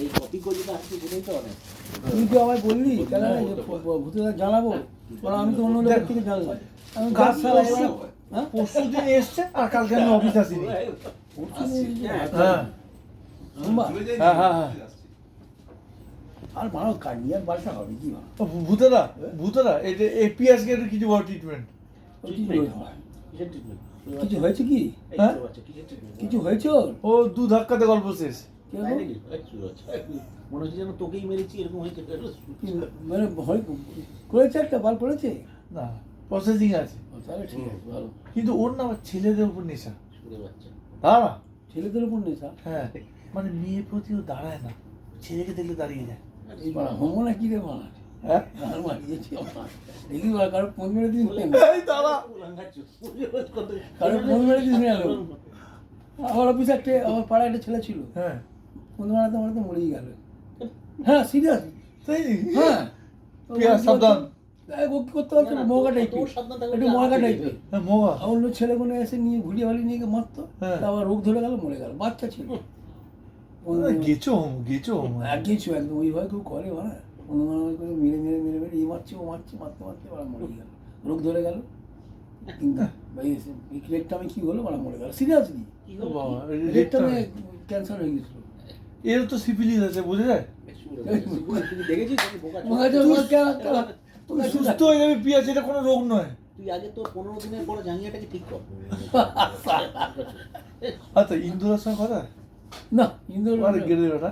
এই কপি করে যেটা আসছে সেটাই তো অনেক। তুই তো আমায় বললি কেন ভূতেরা জানাবো, বলো আমি তো অন্য লোকের থেকে জানলাম। আমি গাছ সারা হ্যাঁ পরশু দিন এসছে আর কালকে আমি অফিস আসিনি। হ্যাঁ সোমবার হ্যাঁ হ্যাঁ হ্যাঁ। আর ভালো কাজিয়ার বাসা হবে কি ভালো ভূতেরা ভূতেরা এই যে এপিএস কে কিছু বড় ট্রিটমেন্ট। কিসের ট্রিটমেন্ট? কিছু হয়েছে কি? হ্যাঁ? কিসের ট্রিটমেন্ট? কিছু হয়েছে ওর? ও দু ধাক্কাতে গল্প শেষ। কি তাই হলো? নাকি? মনে হচ্ছে যেন তোকেই মেরেছি এরকম হয়েছে। কি মানে ভয় করেছে, একটা বার করেছে? না প্রসেসিং আছে, ও, তাহলে ঠিক আছে ভালো। কিন্তু ওর না আবার ছেলেদের উপর নেশা। সুরে বাচ্চা। দাঁড়া ছেলেদের উপর নেশা? হ্যাঁ, মানে মেয়ের প্রতিও দাঁড়ায় না, ছেলেকে দেখলে দাঁড়িয়ে যায়। এই বাড়া হোমো না কি রে বাড়া? হ্যাঁ আর মারিয়েছি আমার। দেখি বাড়া কারো ফোন মেরে দিস না। এই দাঁড়া। কারো ফোন মেরে দিস না। আমার অফিসে একটা, আমার পাড়ায় একটা ছেলে ছিল, হ্যাঁ ফোন মারাতে মারাতে মরেই গেল। হ্যাঁ সিরিয়াস। তাই নাকি? হ্যাঁ পেঁয়াজ সাবধান। ও কি করতে পারতো? মগা টাইপের, একটু মগা টাইপের। হ্যাঁ মোয়া। অন্য ছেলেগুলো এসে নিয়ে ঘুরিয়ে ভালিয়ে নিয়ে গিয়ে মারতো, হ্যাঁ। তারপর রোগ ধরে গেল, মরে গেল, বাচ্চা ছিল। গেছো হোম গেছো হোম। গিয়েছিল একদম, ওই ভয় কেউ করে মানে অনুমান করে মেরে মেরে মেরে মেরে এই মারছে ও মারছে, মারতে মারতে ওরা মরে গেল, রোগ ধরে গেল। কিন্তু রেটটামে কি হলো, ওরা মরে গেল সিরিয়াসলি। রেটটামে ক্যান্সার হয়ে গেছিল। এর তো সিফিলিস আছে, বোঝা যায়। দেখেছিস? তুমি সুস্থ হয়ে যাবে পিয়াজ, এটা কোনো রোগ নয়। তুই আগে তোর 15 দিনের পরে জাঙ্গিয়াটাকে ঠিক কর। আচ্ছা ইন্দুরার সঙ্গে কথা না ইন্দোর গেলে ওটা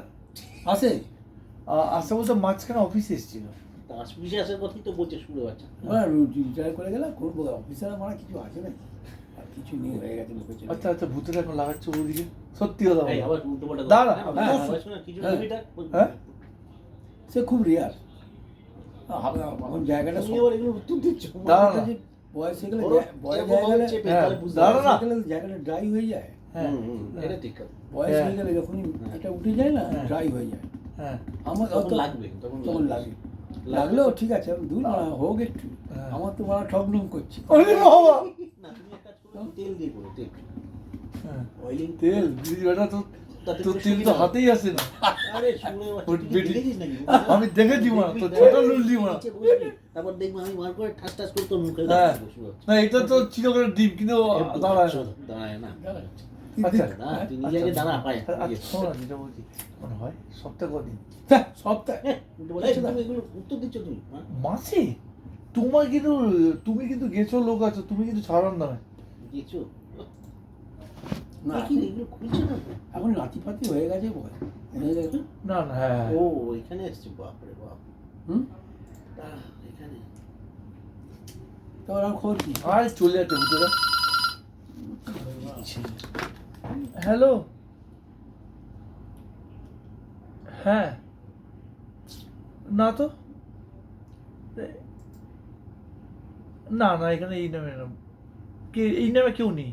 আসে আসতে বলতে মাঝখানে অফিসে এসেছিল। তার বিশ্বাসের কথাই তো বলছে সুরে বাচ্চা। ওরা রিটায়ার করে গেলে করবো, অফিসার আমার কিছু আছে না, আর কিছু নেই, হয়ে গেছে লোকের জন্য। আচ্ছা আচ্ছা ভূতের এখন লাগাচ্ছে ওদিকে, সত্যি কথা এই বলো। আবার উল্টো পাল্টা দাঁড়া, কিছু হ্যাঁ। ছবিটা হ্যাঁ? সে খুব রেয়ার। এখন জায়গাটা তুমি এবার এগুলো উত্তর দিচ্ছ। দাঁড়া না। বয়স হয়ে গেলে ওরা বয়স এরকম হয়ে গেলে চেপে হ্যাঁ, তাহলে বুঝতে দাঁড়া পারবে। না। বয়স হয়ে গেলে জায়গাটা ড্রাই হয়ে যায়। হ্যাঁ এটা ঠিক কথা। বয়স হ্যাঁ। হয়ে গেলে যখনই এটা উঠে যায় না, হ্যাঁ। ড্রাই হয়ে যায়। হ্যাঁ আমার তখন অত লাগবে, তখন লাগে, লাগলেও ঠিক আছে, আমি দূর মারা হোক একটু। হ্যাঁ। আমার তো মারা ঠকনম করছি। ওরে বাবা। না তুমি এক কাজ করো, তেল দিয়ে করো, তেল। হ্যাঁ, অয়েলিং তেল দিদি বেটা তো, তাতে তোর করে তেল সুবিধা তো হয়। হাতেই আসে না। আরে সুরে বাচ্চা, ওর তুই বেটি- দেখেছিস নাকি? আমি দেখেছি মা, তো ছোট লুল্লি মা। নিচে বসবি, তারপর দেখবি আমি মার করে ঠাস ঠাস করে তোর মুখে হ্যাঁ। লাগবে সুরে বাচ্চা। না এটা তো চিরকালের ডিম, কিন্তু দাঁড়ায় না। দাঁড়ায় না। আচ্ছা না, তুই নিজে আগে দাঁড়া পায়ে। আচ্ছা শোনো না, যেটা বলছি মনে হয় সপ্তাহে কদিন সপ্তাহে উল্টো বলে, তুমি এগুলো উত্তর দিচ্ছ তুমি, হ্যাঁ? মাসে? তোমার কিন্তু, তুমি কিন্তু গেছো লোক আছো, তুমি কিন্তু ছাড়ার না। গেছো? না, কি রে, এগুলো খুলছে না তো? এখন নাতি ফাতি হয়ে গেছে বয়, হয়ে গেছে। না না হ্যাঁ ও এখানে এসছে, বাপরে বাপ। হুম, দাঁড়া, এখানে। তারপর আর খবর কি? আর চলে যাচ্ছে ভূতেরা। হ্যালো, হ্যাঁ না তো, না না এখানে এই নামে না, কে এই নামে কেউ নেই।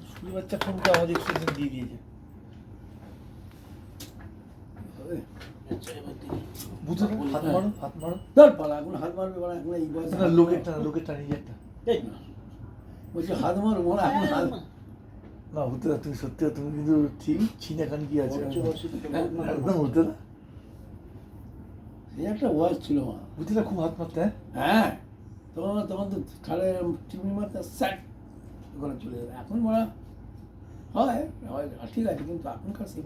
সুরি বাচ্চা ফোনটা আমাদের এক্সটেনশন দিয়ে দিয়েছে। আচ্ছা, এবার দেখি। ভূতেরা হাত মারো, হাত মারো। ধর বাড়া, এখন হাত মারবে বাড়া, এখন এই বয়সে না হাত লোকেরটা মারবে। না, লোকেরটা নিজেরটা। এই, বলছি হাত মারো মারা, এখন হাত না ভূতেরা তুমি সত্যি, তুমি কিন্তু ঠিক চিনাখান কি আছে বলছো, বলছো, দুটো বল না। একদম ভূতেরা। এই একটা বয়স ছিল মা। ভূতেরা খুব হাত মারতে, হ্যাঁ? হ্যাঁ, তখন তো খালে চিমনি মারতে স্যাট করে চলে যাবে। এখন মারা হয় হয়, ঠিক আছে, কিন্তু এখনকার সেই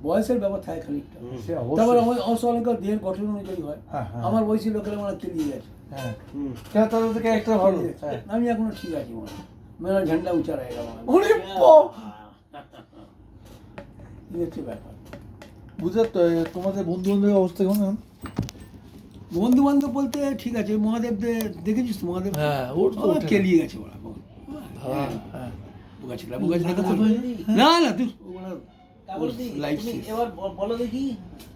বয়সের ব্যাপার থাকে খানিকটা। সে তারপর অবশ্যই। আমার অসংখ্য দেহের গঠন অনুযায়ী হয়। হ্যাঁ, হ্যাঁ। আমার বয়সী লোকেরা মানে তেলিয়ে গেছে, হ্যাঁ হুম। কেন তাদের থেকে একটা ভালো। হ্যাঁ। আমি এখনো ঠিক আছি মনে হয়। মেরা ঝান্ডা উঁচা রয়ে গেল ওরে বাপ! এই হচ্ছে ব্যাপার। বুঝলে তো, তোমাদের বন্ধু বান্ধবের অবস্থা কেমন এখন? বন্ধু বান্ধব বলতে ঠিক আছে, মহাদেব দেখেছিস তো মহাদেব? হ্যাঁ, ওর তো ওঠে না। কেলিয়ে গেছে ওরা। হ্যাঁ হ্যাঁ বোকাছিলা দেখা তো হয়নি। না না তুই কাগজদি, লাইফ তুমি শেষ। এবার বলো দেখি,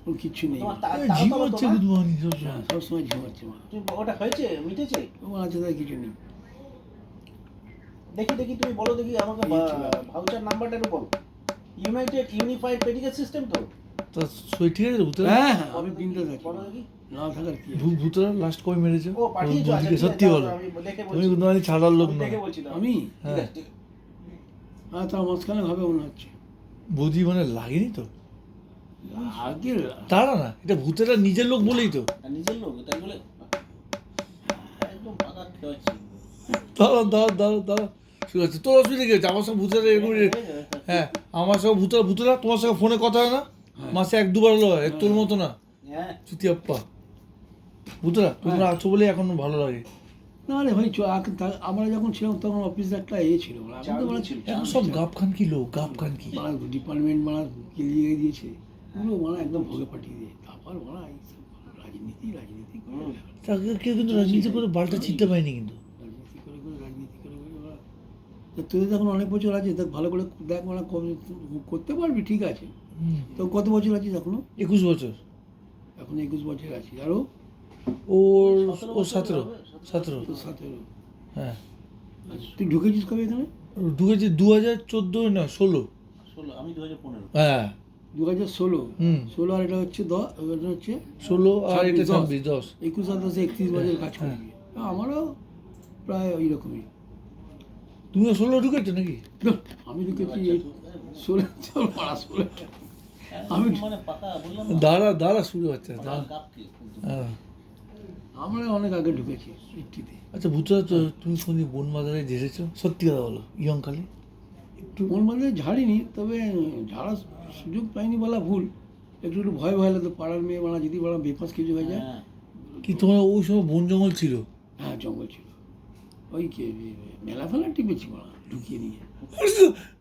ওর কিচ্ছু নেই, তোমার ঝিম তাড়াতাড়ি হচ্ছে তো না? বুধবানি সবসময়। সবসময় ঝিমাচ্ছে মা। ওটা হয়েছে, মিটেছে? ওর আছে তাই কিছু নেই। দেখি দেখি, তুমি বলো দেখি আমাকে, ভাউচার নাম্বারটা একটু বলো। ইউনাইটেড ইউনিফাইড মেডিকেল সিস্টেম তো? তা সই ঠিক আছে ভূতেরা? হ্যাঁ হ্যাঁ, আমি বিন্দু থাকি, বলো দেখি। না থাকার কি আছে? ভূতেরা লাস্ট কবে মেরেছে? ও পাঠিয়েছো? আচ্ছা, বৌদিকে ঠিক সত্যি আছে, বলো, আমি দেখে তুমি বলছি। বুধবানি ছাড়ার লোক আমি নয়। দেখে বলছিলাম। আমি ঠিক হ্যাঁ আছে, ঠিক আছে। আর তার মাঝখানে হবে মনে হচ্ছে বৌদি মানে লাগেনি তো? আগে তারা না, এটা ভূতেরা নিজের লোক বলেই তো। আর নিজের লোক তাই বলে একদম পাকা খেয়েছি। দাঁড়া ঠিক আছে, তোর অসুবিধা কি হচ্ছে? আমার সঙ্গে ভূতেরা এরকম, হ্যাঁ আমার সঙ্গে ভূতেরা তোমার সঙ্গে ফোনে কথা হয় না? মাসে 1-2 বার হলো হয়, তোর মতো না। হ্যাঁ চুতিয়াপ্পা ভূতেরা তোমরা আছো বলে এখন ভালো লাগে। না রে ভাই আমরা যখন ছিলাম তখন অফিসে একটা ছিল এখন তো মানে ছিল। এখন সব গাপ খান কি লোক, গাপ খান কি। ডিপার্টমেন্ট মানে গিলিয়ে দিয়েছে পুরো মানে একদম ভোগে পাঠিয়ে দিয়ে তারপর মানে এইসব রাজনীতি করে তাকে কেউ কিন্তু রাজনীতি করে বালটা ছিটতে পায়নি কিন্তু। রাজনীতি করে ওরা তোদের তখন অনেক বছর আছে দেখ ভালো করে দেখ মানে কবে করতে পারবি ঠিক আছে। তো কত বছর আছিস এখনো? 21 বছর। এখন 21 বছর আছি আরও ওর 17 17। তো 17। হ্যাঁ তুই ঢুকেছিস কবে এখানে? ঢুকেছি 2014 না 16। আমি 2015। হ্যাঁ 2016। হুম 16 আর এটা হচ্ছে এটা হচ্ছে 16 আর এটা 10। 26 10। 21 আর 10 31 বছর কাজ হ্যাঁ। করবি। আমারও প্রায় ওই রকমই। তুমিও 16 ঢুকেছো নাকি? আমি ঢুকেছি 16 আমি মানে পাকা বললাম দাঁড়া শুরু হচ্ছে দাঁড়া। গাপ কি হ্যাঁ আমরা অনেক আগে ঢুকেছি 80-তে। আচ্ছা ভূতরা তো তুমি কোনদিন বনবাজারে ঝেড়েছো? সত্যি কথা বলো ইয়ংকালে একটু। মন মধ্যে ঝাড়িনি তবে ঝাড়ার সুযোগ পাইনি বলা ভুল। একটু ভয় লাগতো পাড়ার মেয়ে মানা যদি বলা বেফাস কিছু হয়ে যায়। হ্যাঁ কি তোমার ওই সময় বন জঙ্গল ছিল? হ্যাঁ জঙ্গল ছিল ওই মেলা ফেলা টিপেছি মানা ঢুকিয়ে নিয়ে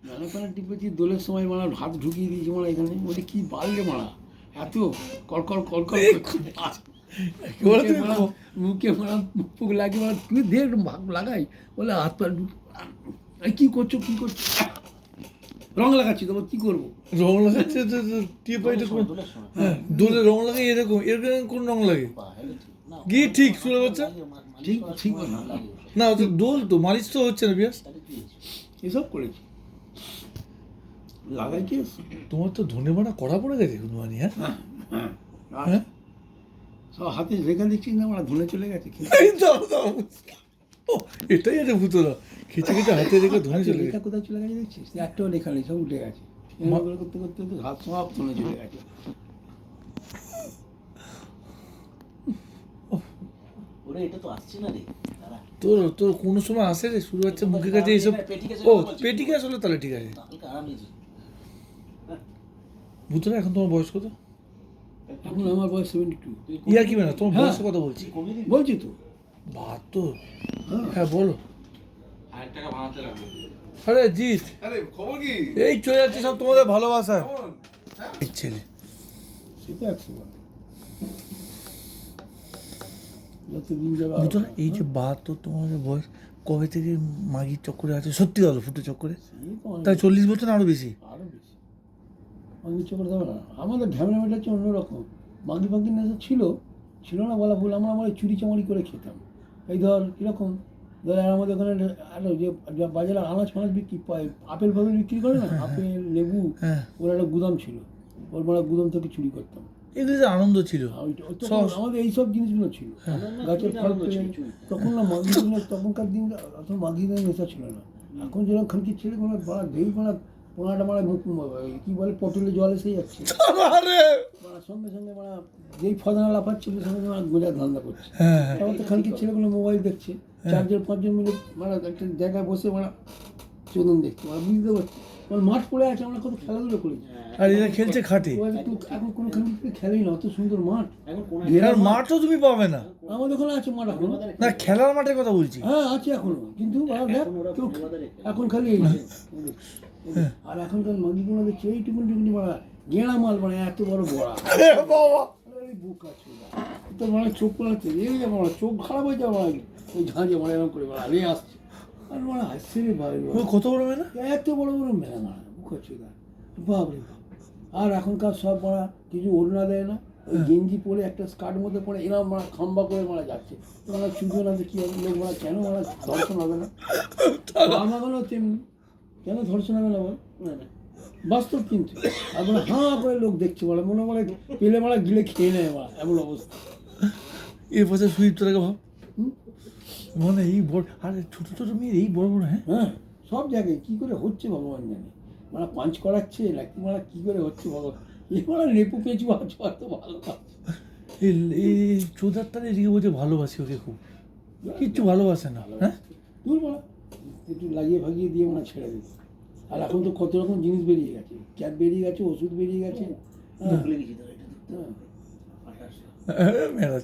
মেলা ফেলা টিপেছি দোলের সময় মানা হাত ঢুকিয়ে দিয়েছি মানা এখানে বলে কি বাড়লে মানা এত কড়কড় একেবারে তুমি মুখে মারা মুখ লাগিয়ে মারা তুই দে একটু ভাগ লাগাই বলে হাত পা কী করছো রং লাগাচ্ছি তবে কী করবো? রং লাগাচ্ছে টিপ পাইটা কোন? হ্যাঁ দোলে রং লাগে এরকম কোন রং লাগে? গিয়ে ঠিক শুনে পাচ্ছে ঠিক না, ওটা দোল তো মালিশ তো হচ্ছে না বিয়াস। এসব করেছি লাগাইছি। তোমার তো ধনে বানা করা পড়ে গেছে কুনবানি। হ্যাঁ হ্যাঁ সব হাতে রেখে দিচ্ছি না আমরা ধনে চলে গেছে দাও। ও এটাই আছে ভূতরা, খেচে হাতে রেখে ধনে চলে লেখা গেছে। কোথায় চলে গেছে দেখছিস? একটাও লেখা নেই সব উঠে গেছে এগুলো করতে করতে তো হাত সব ধনে চলে গেছে। ওরে এটা তো আসছে না রে দাঁড়া তোর কোনো সময় আসে রে শুরু হচ্ছে মুখের কাছে এইসব। ও পেটি গ্যাস হলে তাহলে ঠিক আছে। হালকা আরাম নিয়েছি ভূতরা এখন তোমার বয়স কত? এখন আমার বয়স 72। ইয়ার কি না তোমার হ্যাঁ। বয়সের কথা বলছি। বলছি তো 72। হ্যাঁ হ্যাঁ বলো। আরে জিৎ খবর কি? এই চলে যাচ্ছে সব তোমাদের ভালোবাসা। এই ছেলে সেটা 100 যত দিন যাবে ভূতরা এই যে 72 তোমাদের বয়স, কবে থেকে মাগির চক্করে আছে? সত্যি কথা ফুটে চক্করে তাই 40 বছর না আরো বেশি? আরও বেশি মাগি চোখ দেবে না। আমাদের ঢ্যামড়ামেটা হচ্ছে অন্যরকম। মাগি ফাগির নেশা ছিল না বলা ভুল। আমরা চুরি চামারি করে খেতাম। এই ধর কীরকম ধর আমাদের ওখানে আরও যে বাজারে আনাজ ফানাজ বিক্রি পায় আপেল ফাপেল বিক্রি করে না আপেল লেবু হ্যাঁ ওর একটা গুদাম ছিল ওর মানে গুদাম থেকে চুরি করতাম। এগুলো যে আনন্দ ছিল। আমাদের এইসব জিনিসগুলো ছিল গাছের ফল পেলে তখন না মাগি দিনে তখনকার দিন অত মাগি দিনের নেশা ছিল না। এখন যেরকম খানকি ছেলে কোনো মারা যেই মারা পোনাটা মারা মুখ কী বলে পটলে জল এসে যাচ্ছে মারা সঙ্গে সঙ্গে মারা যেই ফদানা লাফাচ্ছে সঙ্গে সঙ্গে মারা গোজা ধান্দা করছে। হ্যাঁ তখন তো খানকির ছেলেগুলো মোবাইল দেখছে 4-5 মিলে মারা একটা জায়গায় বসে মারা চোদন দেখছে মারা বুঝতে পারছি মানে মাঠ পড়ে আছে আমরা কত খেলাধুলো করেছি। আর এরা খেলছে খাটে। এখন কোনো খানকি খেলেই না অত সুন্দর মাঠ। এখন কোন আর মাঠও তুমি পাবে না। আমাদের ওখানে আছে মাঠ এখন। না খেলার মাঠের কথা বলছি। হ্যাঁ আছে এখনো কিন্তু দেখ কেউ এখন খালি এই আর এখনকার মাগিগুলো দেখছি এইটুকুনি মারা গেঁড়া মাল মানে এত বড় বড়া বাবা বুক আছে তো মানে চোখ পড়াচ্ছে এই যাবো মানে চোখ খারাপ হয়ে যাবো ওই ঝাঁঝে মানে এরকম করে বলা রে আসছে আর মানে আসছে রে ভাই কত বড় মেয়ে না? এত বড় বড় মেলা মারা বুক আছে বাবরে বাপ। আর এখনকার সব মারা কিছু ওড়না দেয় না ওই গেঞ্জি পরে একটা স্কার্ট মধ্যে পরে এরকম মারা খাম্বা করে মারা যাচ্ছে মারা চুজো না কী হবে লোক মারা কেন মারা ধর্ষণ হবে না? আমাগুলো তেমনি কেন ধর্ষণ হবে না বল বাস্তব কিন্তু আর মানে হাঁ করে লোক দেখছে বলে মনে মনে পেলে মারা গিলে খেয়ে নেয় মারা এমন অবস্থা। এর পাশে সুইপ তোরাকে ভাব মানে এই বড় আর ছোট ছোট মেয়ে এই বড় বড়। হ্যাঁ হ্যাঁ সব জায়গায় কী করে হচ্ছে ভগবান জানে, মানে পাঞ্চ করাচ্ছে না কি মানে কী করে হচ্ছে ভগবান, এই মানে লেপু পেঁচু আছে তো ভালো এই চোদারটার এদিকে বলছে ভালোবাসি ওকে খুব, কিচ্ছু ভালোবাসে না। হ্যাঁ দূর বলা, একটু লাগিয়ে ফাগিয়ে দিয়ে মানে ছেড়ে দিত। আর এখন তো কত রকম জিনিস বেরিয়ে গেছে, ক্যাব বেরিয়ে গেছে, ওষুধ বেরিয়ে গেছে, হ্যাঁ ভুলে গেছি তো এটা তো। হ্যাঁ। মেরাজ